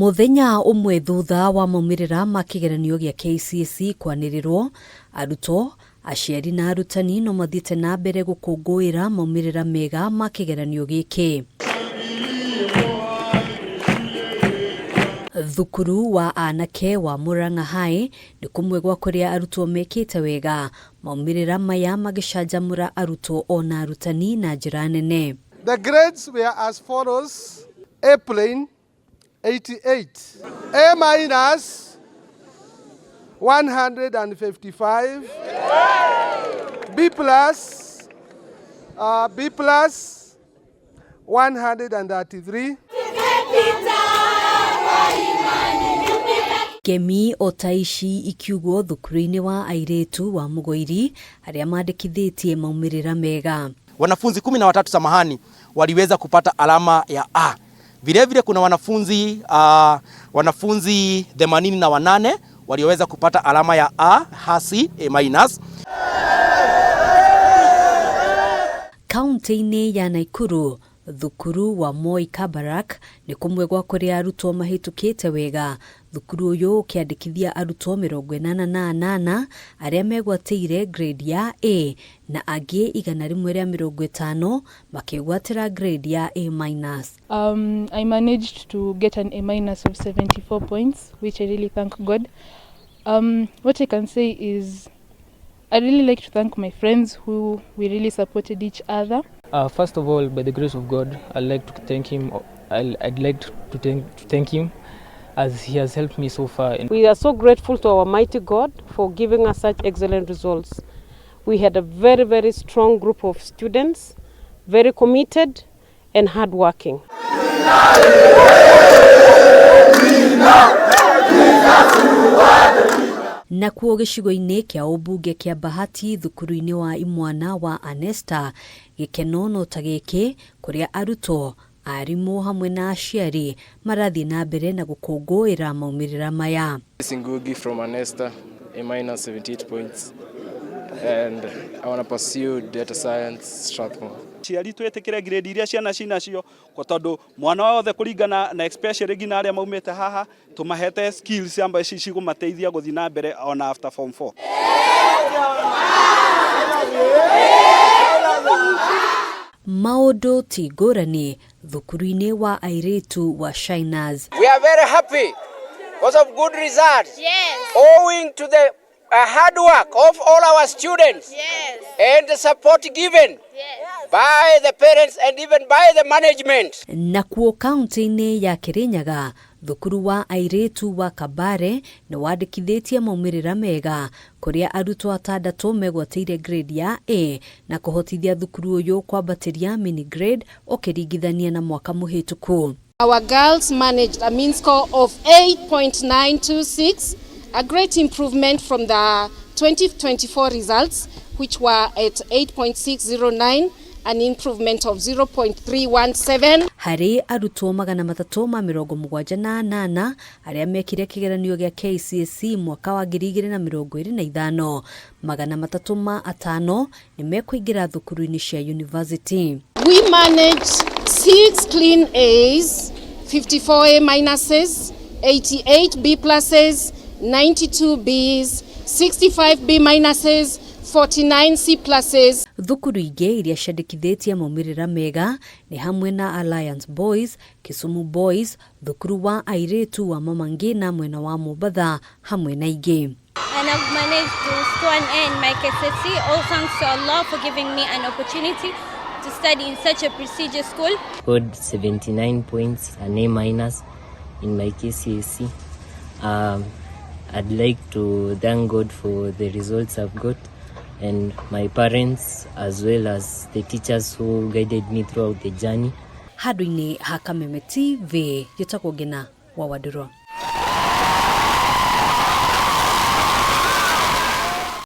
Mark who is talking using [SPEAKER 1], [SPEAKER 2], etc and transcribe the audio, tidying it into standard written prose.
[SPEAKER 1] Muthenya umwe thutha wa maumirira ma kigeranio gya KCSE kwanirirwo, Arutwo, ACIARI na ARUTANI no mathiite na mbere gukunguira maumirira mega ma kigeranio giki. Thukuru wa anake wa Murang'a High ni kumwe gwa kuria arutwo mekite wega, maumirira maya magicanjamura arutwo ona arutani na njira nene.
[SPEAKER 2] The grades were as follows: A plain 88, A minus 155, B plus 133.
[SPEAKER 1] Kemi otaishi ikiugwo thukuru-ini wa airĩtu wa Mugwiri aria mandikithitie maumirira mega.
[SPEAKER 3] Wanafunzi 13 samahani waliweza kupata alama ya A. Vile vile kuna wanafunzi 88 waliweza kupata alama ya A hasi A-.
[SPEAKER 1] Kaunti-ini ya Nakuru, thukuru wa Moi Kabarak ni kumwe gwa kuria arutwo mahitukite wega. Thukuru uyu ukiandikithia arutwo 88 aria megwatĩire grade ya A na angi 150 makigwatĩra grade ya A-.
[SPEAKER 4] I managed to get an A- of 74 points, which I really thank God. What I can say is I really like to thank my friends who we really supported each other.
[SPEAKER 5] First of all, by the grace of God, I'd like to thank him. I'd like to thank him as he has helped me so far.
[SPEAKER 6] We are so grateful to our mighty God for giving us such excellent results. We had a very, very strong group of students, very committed and hardworking.
[SPEAKER 1] Na kuo gicigo-ini kia ubunge kia Bahati thukuru-ini wa imwana wa Anesta gikeno no ta giki kuria arutwo, arimu hamwe na aciari marathi na mbere na gukunguira maumirira maya.
[SPEAKER 7] Ngugi from Anesta, A-78 points, and I want to pursue data science Strathmore.
[SPEAKER 8] Ciari twetekire grade iria ciana cinacio ko tondu mwana wothe kuringana na especially gina aria maumite haha tumahete skills ambaye cigumateithia guthi na mbere ona after form 4.
[SPEAKER 1] Maundu ti ngũrani thukuru-ini wa airĩtu wa Shiners.
[SPEAKER 9] We are very happy because of good results.
[SPEAKER 10] Yes.
[SPEAKER 9] Owing to the hard work of all our students.
[SPEAKER 10] Yes.
[SPEAKER 9] And the support given.
[SPEAKER 10] Yes.
[SPEAKER 9] By the parents and even by the management.
[SPEAKER 1] Na kuo kaunti-ini ya Kirinyaga, thukuru wa airĩtu wa Kabare ni wandikithitie maumirira mega kuria arutwo 6 megwatĩire grade ya A na kuhotithia thukuru uyu kwambatiria mini grade ukiringithania na mwaka muhituku.
[SPEAKER 11] Our girls managed a mean score of 8.926, a great improvement from the 2024 results, which were at 8.609, an improvement of 0.317.
[SPEAKER 1] Hari arutwo 378 aria mekire kigeranio gya KCSE mwaka wa 2025, 305 ni mekuingira thukuru-ini cia university.
[SPEAKER 11] We managed 6 clean A's, 54 A-minuses, 88 B pluses, 92 B's, 65 B-minuses, 49 C pluses.
[SPEAKER 1] Thukuru ingi iria ciandikithitie maumirira mega ni hamwe na Alliance Boys, Kisumu Boys, thukuru wa airĩtu wa Mama Ngina mwena wa Mombasa hamwe na ingi.
[SPEAKER 10] And I've managed to score an A in my KCSE, all thanks to Allah for giving me an opportunity to study in such a prestigious school.
[SPEAKER 12] Scored 79 points, an A- in my KCSE. I'd like to thank God for the results I've got, and my parents as well as the teachers who guided me throughout the journey.
[SPEAKER 1] Handũ-inĩ ha Kameme TV, njĩtagwo Ngina wa Wandurwa.